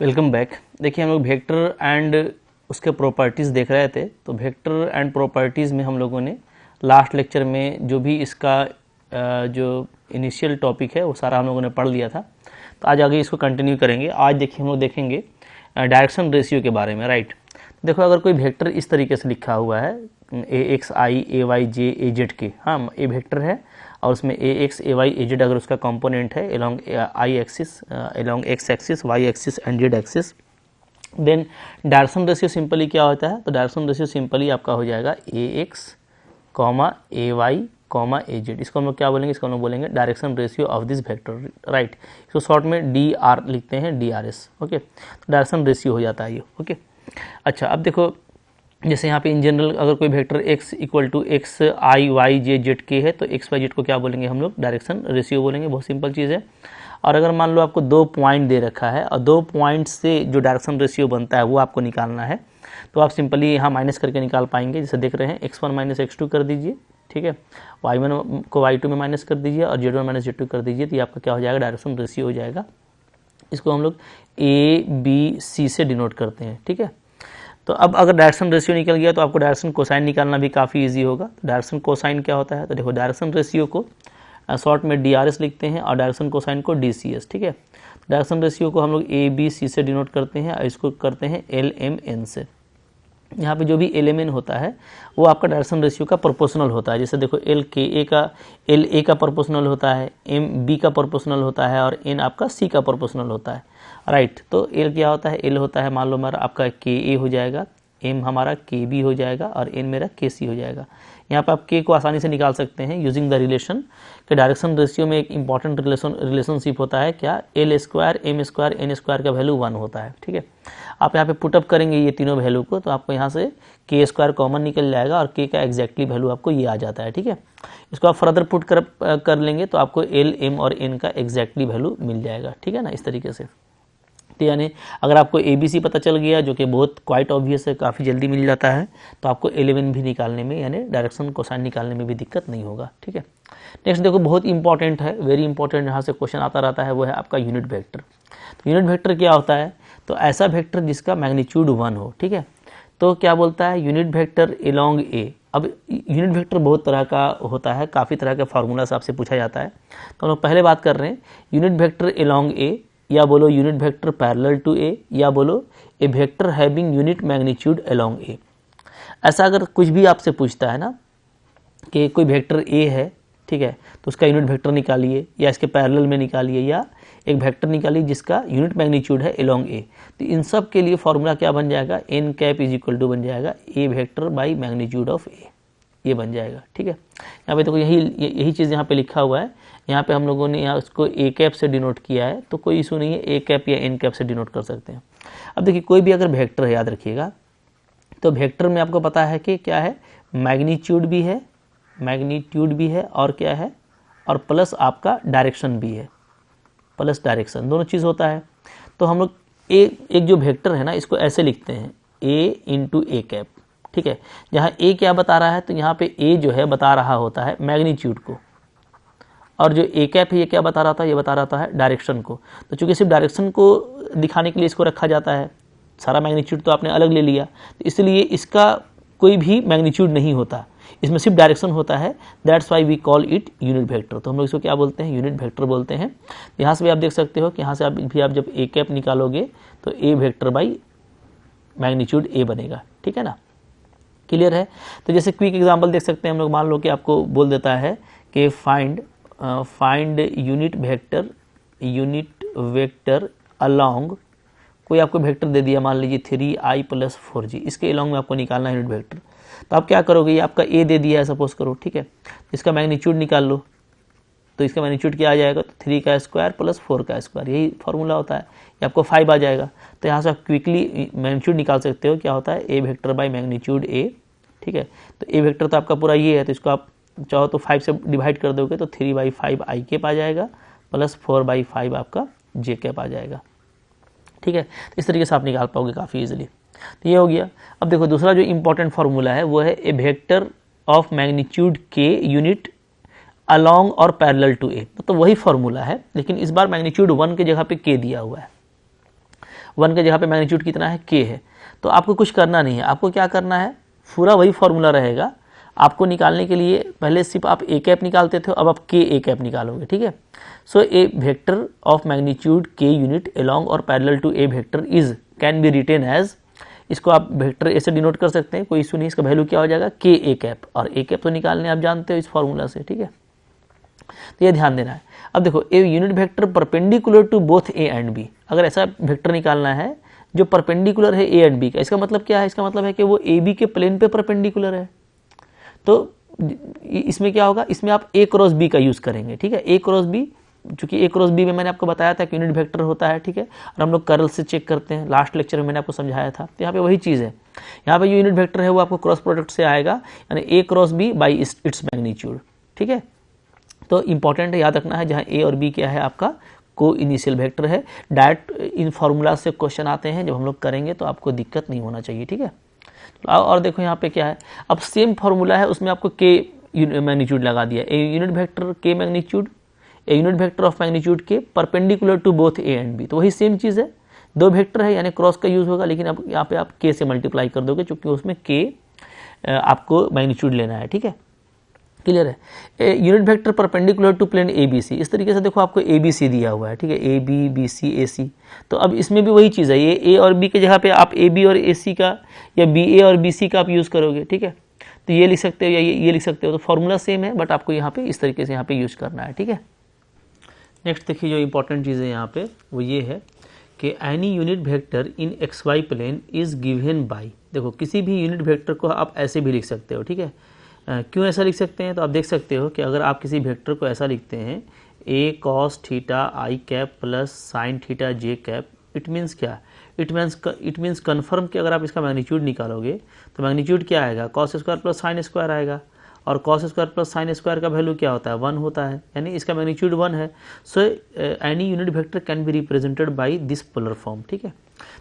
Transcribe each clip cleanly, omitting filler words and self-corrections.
Welcome back. देखिए हम लोग वेक्टर एंड उसके प्रॉपर्टीज़ देख रहे थे। तो वेक्टर एंड प्रॉपर्टीज़ में हम लोगों ने लास्ट लेक्चर में जो भी इसका जो इनिशियल टॉपिक है वो सारा हम लोगों ने पढ़ लिया था। तो आज आगे इसको कंटिन्यू करेंगे। आज देखिए हम लोग देखेंगे डायरेक्शन रेशियो के बारे में, राइट। देखो अगर कोई वेक्टर इस तरीके से लिखा हुआ है A X I A Y J A Z K, हाँ ए वेक्टर है और उसमें A X A Y A Z अगर उसका कंपोनेंट है along I axis, along X axis, Y axis and Z axis, then direction ratio simply क्या होता है? तो डायरेक्शन रेशियो सिंपली आपका हो जाएगा ए एक्स कॉमा ए वाई कॉमा ए जेड। इसको हम लोग क्या बोलेंगे? इसको हम लोग बोलेंगे direction ratio of this vector, right. इसको शॉर्ट में डी आर लिखते हैं, डी आर एस, ओके। तो डायरेक्शन रेशियो हो जाता है ये, ओके। अच्छा अब देखो जैसे यहाँ पे इन जनरल अगर कोई vector x equal to X I Y J Z K है तो एक्स वाई जेड को क्या बोलेंगे हम लोग? डायरेक्शन रेशियो बोलेंगे। बहुत सिंपल चीज़ है। और अगर मान लो आपको 2 पॉइंट दे रखा है और 2 पॉइंट से जो डायरेक्शन रेशियो बनता है वो आपको निकालना है, तो आप सिंपली यहाँ माइनस करके निकाल पाएंगे। जैसे देख रहे हैं x1 माइनस x2 कर दीजिए, ठीक है, y1 को y2 में माइनस कर दीजिए और z1 माइनस z2 कर दीजिए, तो ये आपका क्या हो जाएगा? डायरेक्शन रेशियो हो जाएगा। इसको हम लोग ABC से डिनोट करते हैं, ठीक है। तो अब अगर डायरेक्शन रेशियो निकल गया तो आपको डायरेक्शन कोसाइन निकालना भी काफ़ी इजी होगा। तो डायरेक्शन कोसाइन क्या होता है? तो देखो डायरेक्शन रेशियो को शॉर्ट में DRS लिखते हैं और डायरेक्शन कोसाइन को DCS, ठीक है। डायरेक्शन रेशियो को हम लोग ABC से डिनोट करते हैं और इसको करते हैं LMN से। यहाँ पे जो भी LMN होता है वो आपका डायरेक्शन रेशियो का प्रोपोर्शनल होता है। जैसे देखो LA का प्रोपोर्शनल होता है, MB का प्रोपोर्शनल होता है और N आपका C का प्रोपोर्शनल होता है, राइट। तो L क्या होता है? L होता है मान लो हमारा आपका KA हो जाएगा, M हमारा KB हो जाएगा और N मेरा KC हो जाएगा। यहाँ पर आप K को आसानी से निकाल सकते हैं यूजिंग द रिलेशन के डायरेक्शन रेशियो में एक इंपॉर्टेंट रिलेशनशिप होता है क्या? L square M square N square का वैल्यू 1 होता है, ठीक है। आप यहाँ पे पुटअप करेंगे ये तीनों वैल्यू को तो आपको यहाँ से K स्क्वायर कॉमन निकल जाएगा और K का एग्जैक्टली वैल्यू आपको ये आ जाता है, ठीक है। इसको आप फर्दर पुट कर लेंगे तो आपको L M और N का एग्जैक्टली वैल्यू मिल जाएगा, ठीक है ना, इस तरीके से। तो यानी अगर आपको ABC पता चल गया जो कि बहुत क्वाइट ऑब्वियस है, काफ़ी जल्दी मिल जाता है, तो आपको 11 भी निकालने में यानी डायरेक्शन कोसाइन निकालने में भी दिक्कत नहीं होगा, ठीक है। नेक्स्ट देखो बहुत इंपॉर्टेंट है, वेरी इंपॉर्टेंट, यहाँ से क्वेश्चन आता रहता है, वो है आपका यूनिट वेक्टर। तो यूनिट वेक्टर क्या होता है? तो ऐसा वेक्टर जिसका मैग्नीट्यूड 1 हो, ठीक है। तो क्या बोलता है? Unit vector along A. अब यूनिट वेक्टर बहुत तरह का होता है, काफ़ी तरह के फार्मूला से आपसे पूछा जाता है। तो हम लोग पहले बात कर रहे हैं यूनिट वेक्टर एलोंग ए, या बोलो unit vector parallel to A, या बोलो A vector having unit magnitude along A. ऐसा अगर कुछ भी आपसे पूछता है ना कि कोई वेक्टर ए है, ठीक है, तो उसका यूनिट वेक्टर निकालिए या इसके पैरेलल में निकालिए या एक वेक्टर निकालिए जिसका यूनिट मैग्नीट्यूड है अलोंग ए, तो इन सब के लिए फॉर्मूला क्या बन जाएगा? n cap is equal to बन जाएगा A vector by magnitude of A, ये बन जाएगा, ठीक है। यहाँ पे देखो यही चीज़ यहाँ पे लिखा हुआ है। यहाँ पे हम लोगों ने यहाँ उसको ए कैप से डिनोट किया है, तो कोई इशू नहीं है, ए कैप या एन कैप से डिनोट कर सकते हैं। अब देखिए कोई भी अगर वेक्टर है, याद रखिएगा, तो वेक्टर में आपको पता है कि क्या है? मैग्नीट्यूड भी है, मैग्नीट्यूड भी है और क्या है? और प्लस आपका डायरेक्शन भी है, प्लस डायरेक्शन, दोनों चीज़ होता है। तो हम लोग एक जो वेक्टर है ना इसको ऐसे लिखते हैं ए इंटू ए कैप, ठीक है। जहाँ ए क्या बता रहा है? तो यहाँ पे ए जो है बता रहा होता है मैग्नीट्यूड को, और जो ए कैप है ये क्या बता रहा था? ये बता रहा है डायरेक्शन को। तो चूंकि सिर्फ डायरेक्शन को दिखाने के लिए इसको रखा जाता है, सारा मैग्नीट्यूड तो आपने अलग ले लिया, तो इसलिए इसका कोई भी मैग्नीट्यूड नहीं होता, इसमें सिर्फ डायरेक्शन होता है। That's why we call it unit vector. तो हम लोग इसको क्या बोलते हैं? यूनिट वेक्टर बोलते हैं। यहाँ से भी आप देख सकते हो कि यहाँ से आप जब ए कैप निकालोगे तो ए वेक्टर बाई मैग्नीट्यूड ए बनेगा, ठीक है ना, क्लियर है। तो जैसे क्विक एग्जांपल देख सकते हैं हम लोग, मान लो कि आपको बोल देता है कि फाइंड यूनिट वेक्टर अलोंग, कोई आपको वेक्टर दे दिया, मान लीजिए 3i + 4g, इसके अलोंग में आपको निकालना है यूनिट वेक्टर। तो आप क्या करोगे? ये आपका ए दे दिया है सपोज करो, ठीक है, इसका मैग्नीट्यूड निकाल लो, तो इसका मैग्नीट्यूड क्या आ जाएगा? तो 3 का स्क्वायर प्लस 4 का स्क्वायर, यही फार्मूला होता है। ये आपको 5 आ जाएगा। तो यहाँ से आप क्विकली मैग्नीट्यूड निकाल सकते हो, क्या होता है? ए वेक्टर बाई मैग्नीट्यूड ए, ठीक है। तो ए वेक्टर तो आपका पूरा ये है, तो इसको आप चाहो तो 5 से डिवाइड कर दोगे तो 3/5 आई कैप आ जाएगा प्लस 4/5 आपका जे कैप आ जाएगा, ठीक है। तो इस तरीके से आप निकाल पाओगे काफ़ी इजीली। तो ये हो गया। अब देखो दूसरा जो इंपॉर्टेंट फार्मूला है वो है ए वेक्टर ऑफ मैग्नीट्यूड के यूनिट अलोंग और पैरेलल टू ए। तो वही फार्मूला है, लेकिन इस बार मैग्नीट्यूड 1 की जगह पे के दिया हुआ है। 1 के जगह पे मैग्नीट्यूड कितना है, k है। तो आपको कुछ करना नहीं है, आपको क्या करना है, पूरा वही फॉर्मूला रहेगा। आपको निकालने के लिए पहले सिर्फ आप a कैप निकालते थे, अब आप k a कैप निकालोगे, ठीक है। So A vector of magnitude k unit along और parallel to A vector is can be written as, इसको आप वेक्टर ऐसे डिनोट कर सकते हैं, कोई इशू नहीं। इसका वैल्यू क्या हो जाएगा, k a कैप, और a कैप तो निकालने आप जानते हो इस फॉर्मूला से, ठीक है। तो ये ध्यान देना है। अब देखो, A unit vector perpendicular to both A and B, अगर ऐसा वेक्टर निकालना है जो परपेंडिकुलर है ए एंड बी का, इसका मतलब क्या है, इसका मतलब है कि वो ए बी के प्लेन पे परपेंडिकुलर है। तो इसमें क्या होगा, इसमें आप ए क्रॉस बी का यूज करेंगे, ठीक है। ए क्रॉस बी, चूंकि ए क्रॉस बी में मैंने आपको बताया था कि यूनिट वेक्टर होता है, ठीक है, और हम लोग कर्ल से चेक करते हैं, लास्ट लेक्चर में मैंने आपको समझाया था। तो यहाँ पे वही चीज़ है, यहाँ पे जो यूनिट वेक्टर है वो आपको क्रॉस प्रोडक्ट से आएगा, यानी A cross B by its magnitude, ठीक है। तो इंपॉर्टेंट है, याद रखना है, जहाँ ए और बी क्या है, आपका को इनिशियल वेक्टर है। डायरेक्ट इन फार्मूला से क्वेश्चन आते हैं, जब हम लोग करेंगे तो आपको दिक्कत नहीं होना चाहिए, ठीक है। और देखो यहाँ पे क्या है, अब सेम फार्मूला है, उसमें आपको के मैग्नीट्यूड लगा दिया, ए यूनिट वेक्टर के magnitude, A unit vector of magnitude K perpendicular to both A and B. तो वही सेम चीज़ है, दो वेक्टर है यानी क्रॉस का यूज होगा, लेकिन अब यहाँ पे आप के से मल्टीप्लाई कर दोगे, क्योंकि उसमें के आपको मैग्नीट्यूड लेना है, ठीक है। क्लियर है। Unit vector perpendicular to plane A B C, इस तरीके से देखो आपको ए बी सी दिया हुआ है, ठीक है, A B B C A C. तो अब इसमें भी वही चीज़ है, ये ए और बी के जगह पे आप ए बी और ए सी का या बी ए और बी सी का आप यूज़ करोगे, ठीक है। तो ये लिख सकते हो या ये लिख सकते हो, तो फॉर्मूला सेम है, बट आपको यहाँ पे इस तरीके से यहाँ पे यूज करना है, ठीक है। नेक्स्ट देखिए, जो इंपॉर्टेंट चीज़ है यहाँ पे वो ये है कि any unit vector in X Y plane is given by, देखो किसी भी यूनिट वेक्टर को आप ऐसे भी लिख सकते हो, ठीक है। क्यों ऐसा लिख सकते हैं, तो आप देख सकते हो कि अगर आप किसी वेक्टर को ऐसा लिखते हैं, A cos theta I cap plus sine theta J cap, it means क्या, इट मीन्स कन्फर्म कि अगर आप इसका मैग्नीट्यूड निकालोगे तो मैग्नीट्यूड क्या आएगा, cos square plus sine square आएगा, और cos square plus sine square का वैल्यू क्या होता है, 1 होता है, यानी इसका मैग्नीट्यूड 1 है। So any unit vector can be represented by this polar form, ठीक है।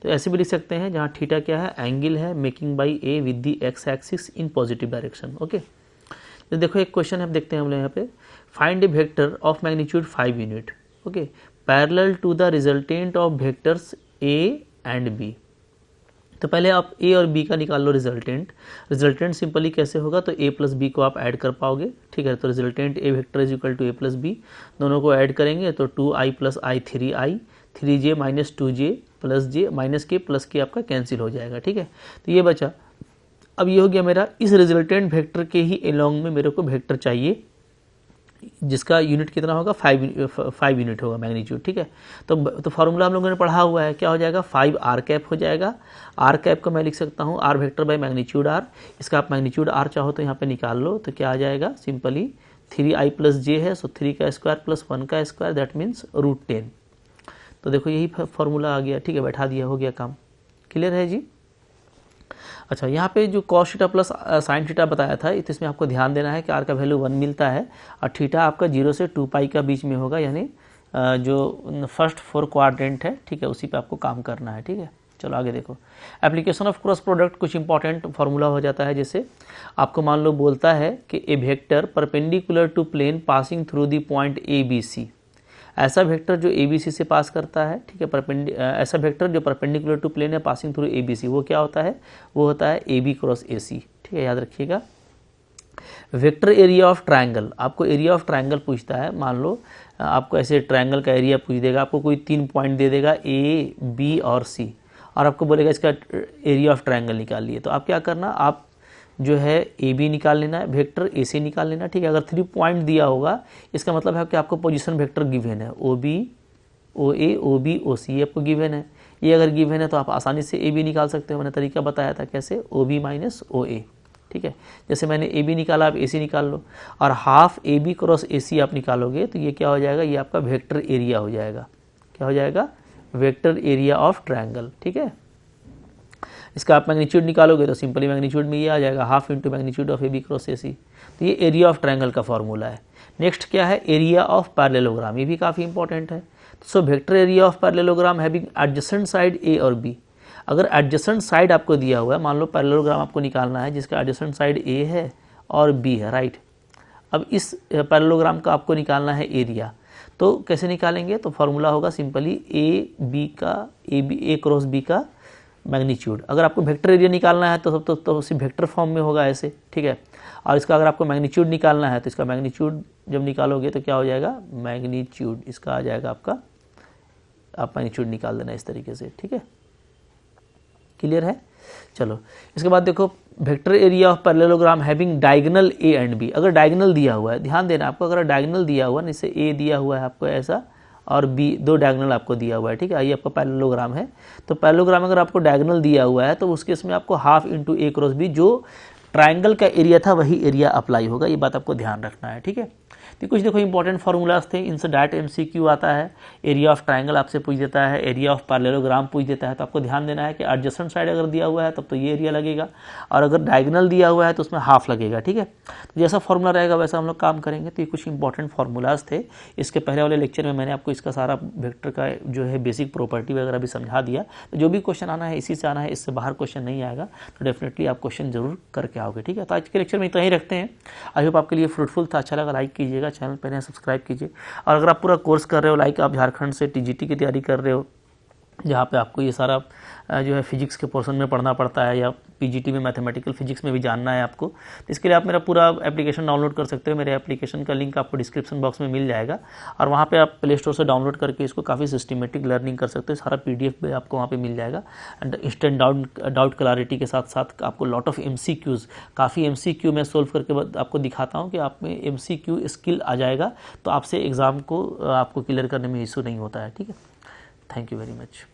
तो ऐसे भी लिख सकते हैं, जहाँ थीटा क्या है, एंगल है making by A with the X axis in positive direction, okay. तो देखो एक क्वेश्चन है, देखते हैं हम लोग यहाँ पे, find a vector of magnitude 5 unit, okay, parallel to the resultant of vectors A and B. तो पहले आप ए और बी का निकाल लो रिजल्टेंट। रिजल्टेंट सिंपली कैसे होगा, तो ए प्लस बी को आप ऐड कर पाओगे, ठीक है। तो resultant A vector is equal to A plus B, दोनों को ऐड करेंगे तो 2i plus I 3i, 3j minus 2j plus J minus K plus K आपका कैंसिल हो जाएगा, ठीक है। तो ये बचा, अब ये हो गया मेरा, इस रिजल्टेंट वेक्टर के ही एलोंग में मेरे को वेक्टर चाहिए जिसका यूनिट कितना होगा, 5 यूनिट होगा मैग्नीट्यूड, ठीक है। तो फार्मूला हम लोगों ने पढ़ा हुआ है, क्या हो जाएगा, 5 आर कैप हो जाएगा। आर कैप को मैं लिख सकता हूँ R vector by magnitude R, इसका आप मैग्नीट्यूड आर चाहो तो यहाँ पे निकाल लो, तो क्या आ जाएगा, सिंपली 3i प्लस जे है, सो 3 का स्क्वायर प्लस 1 का स्क्वायर, दैट मीन्स √10। तो देखो यही फार्मूला आ गया, ठीक है, बैठा दिया, हो गया काम। क्लियर है जी। अच्छा, यहाँ पे जो cos theta plus sine theta बताया था, तो इसमें आपको ध्यान देना है कि आर का वैल्यू 1 मिलता है, और थीटा आपका 0 से 2 का बीच में होगा, यानी जो फर्स्ट 4 क्वाड्रेंट है, ठीक है, उसी पे आपको काम करना है, ठीक है। चलो आगे देखो, एप्लीकेशन ऑफ क्रॉस प्रोडक्ट, कुछ इंपॉर्टेंट फार्मूला हो जाता है। जैसे आपको मान लो बोलता है कि A vector perpendicular to plane passing through the point A B C, ऐसा वेक्टर जो ए बी सी से पास करता है, ठीक है, ऐसा वेक्टर जो परपेंडिकुलर टू प्लेन है passing through A B C, वो क्या होता है, वो होता है ए बी क्रॉस ए सी, ठीक है, याद रखिएगा। वेक्टर एरिया ऑफ ट्रायंगल, आपको एरिया ऑफ ट्रायंगल पूछता है, मान लो आपको ऐसे ट्रायंगल का एरिया पूछ देगा, आपको कोई 3 पॉइंट दे देगा ए बी और सी, और आपको बोलेगा इसका एरिया ऑफ ट्रायंगल निकालिए। तो आप क्या करना, आप जो है ए बी निकाल लेना है, वेक्टर ए सी निकाल लेना, ठीक है। अगर 3 पॉइंट दिया होगा, इसका मतलब है कि आपको पोजीशन वेक्टर गिवन है, ओ बी ओ ए ओ बी ओ सी, ये आपको गिवन है। ये अगर गिवन है तो आप आसानी से ए बी निकाल सकते हो, मैंने तरीका बताया था कैसे, ओ बी माइनस ओ ए, ठीक है। जैसे मैंने ए बी निकाला, आप ए सी निकाल लो, और half A B cross A C आप निकालोगे, तो ये क्या हो जाएगा, ये आपका वेक्टर एरिया हो जाएगा। क्या हो जाएगा, वेक्टर एरिया ऑफ ट्रायंगल, ठीक है। इसका आप मैग्नीट्यूड निकालोगे तो सिंपली मैग्नीट्यूड में ये आ जाएगा, half into magnitude of A B cross A C. तो ये एरिया ऑफ ट्रायंगल का फॉर्मूला है। नेक्स्ट क्या है, एरिया ऑफ पैरेललोग्राम, ये भी काफ़ी इंपॉर्टेंट है। So vector area of parallelogram having adjacent side A और बी, अगर एडजेसेंट साइड आपको दिया हुआ है, मान लो पैरेललोग्राम आपको निकालना है जिसका एडजेसेंट साइड ए है और बी है, राइट। अब इस पैरेललोग्राम का आपको निकालना है एरिया, तो कैसे निकालेंगे, तो फार्मूला होगा सिंपली ए क्रॉस बी का मैग्नीट्यूड। अगर आपको वेक्टर एरिया निकालना है तो उसी वेक्टर फॉर्म में होगा ऐसे, ठीक है। और इसका अगर आपको मैग्नीट्यूड निकालना है तो इसका मैग्नीट्यूड जब निकालोगे तो क्या हो जाएगा, मैग्नीट्यूड इसका आ जाएगा आपका, आप मैग्नीट्यूड निकाल देना इस तरीके से, ठीक है। क्लियर है। चलो इसके बाद देखो vector area of parallelogram having diagonal A and B. अगर डायगोनल दिया हुआ है, ध्यान देना आपको, अगर डायगोनल दिया हुआ है, जैसे ए दिया हुआ है आपको ऐसा और बी, दो डायगोनल आपको दिया हुआ है, ठीक है। ये आपका पैरेललोग्राम है। तो पैरेललोग्राम अगर आपको डायगोनल दिया हुआ है तो उसके इसमें आपको हाफ इंटू ए क्रॉस बी, जो ट्राइंगल का एरिया था वही एरिया अप्लाई होगा। ये बात आपको ध्यान रखना है, ठीक है। तो कुछ देखो इंपॉर्टेंट फार्मूलाज थे, इनसे डायरेक्ट एमसीक्यू आता है। एरिया ऑफ ट्राइंगल आपसे पूछ देता है, एरिया ऑफ पैरेललोग्राम पूछ देता है। तो आपको ध्यान देना है कि एडजेसेंट साइड अगर दिया हुआ है तब तो ये एरिया लगेगा, और अगर डायगोनल दिया हुआ है तो उसमें हाफ लगेगा, ठीक है। तो जैसा फार्मूला रहेगा वैसा हम लोग काम करेंगे। तो ये कुछ इंपॉर्टेंट फार्मूलाज थे। इसके पहले वाले लेक्चर में मैंने आपको इसका सारा वेक्टर का जो है बेसिक प्रॉपर्टी वगैरह भी समझा दिया। तो जो भी क्वेश्चन आना है इसी से आना है, इससे बाहर क्वेश्चन नहीं आएगा। तो डेफिनेटली आप क्वेश्चन जरूर करके आओगे, ठीक है। तो आज के लेक्चर में इतना ही रखते हैं। आई होप आपके लिए फ्रूटफुल था। अच्छा लगा लाइक कीजिएगा, चैनल पहले सब्सक्राइब कीजिए। और अगर आप पूरा कोर्स कर रहे हो, लाइक आप झारखंड से टीजीटी की तैयारी कर रहे हो, जहाँ पे आपको ये सारा जो है फिजिक्स के पोर्शन में पढ़ना पड़ता है, या पीजीटी में मैथमेटिकल फिजिक्स में भी जानना है आपको, तो इसके लिए आप मेरा पूरा एप्लीकेशन डाउनलोड कर सकते हो। मेरे एप्लीकेशन का लिंक आपको डिस्क्रिप्शन बॉक्स में मिल जाएगा, और वहाँ पे आप प्ले स्टोर से डाउनलोड करके इसको काफ़ी सिस्टमेटिक लर्निंग कर सकते हो। सारा पीडीएफ भी आपको वहाँ पे मिल जाएगा, एंड इंस्टेंट डाउट क्लैरिटी के साथ साथ आपको लॉट ऑफ एमसीक्यूज़, काफ़ी एमसीक्यू मैं सोल्व करके आपको दिखाता हूँ कि आप में एमसीक्यू स्किल आ जाएगा, तो आपसे एग्ज़ाम को आपको क्लियर करने में इशू नहीं होता है, ठीक है। Thank you very much.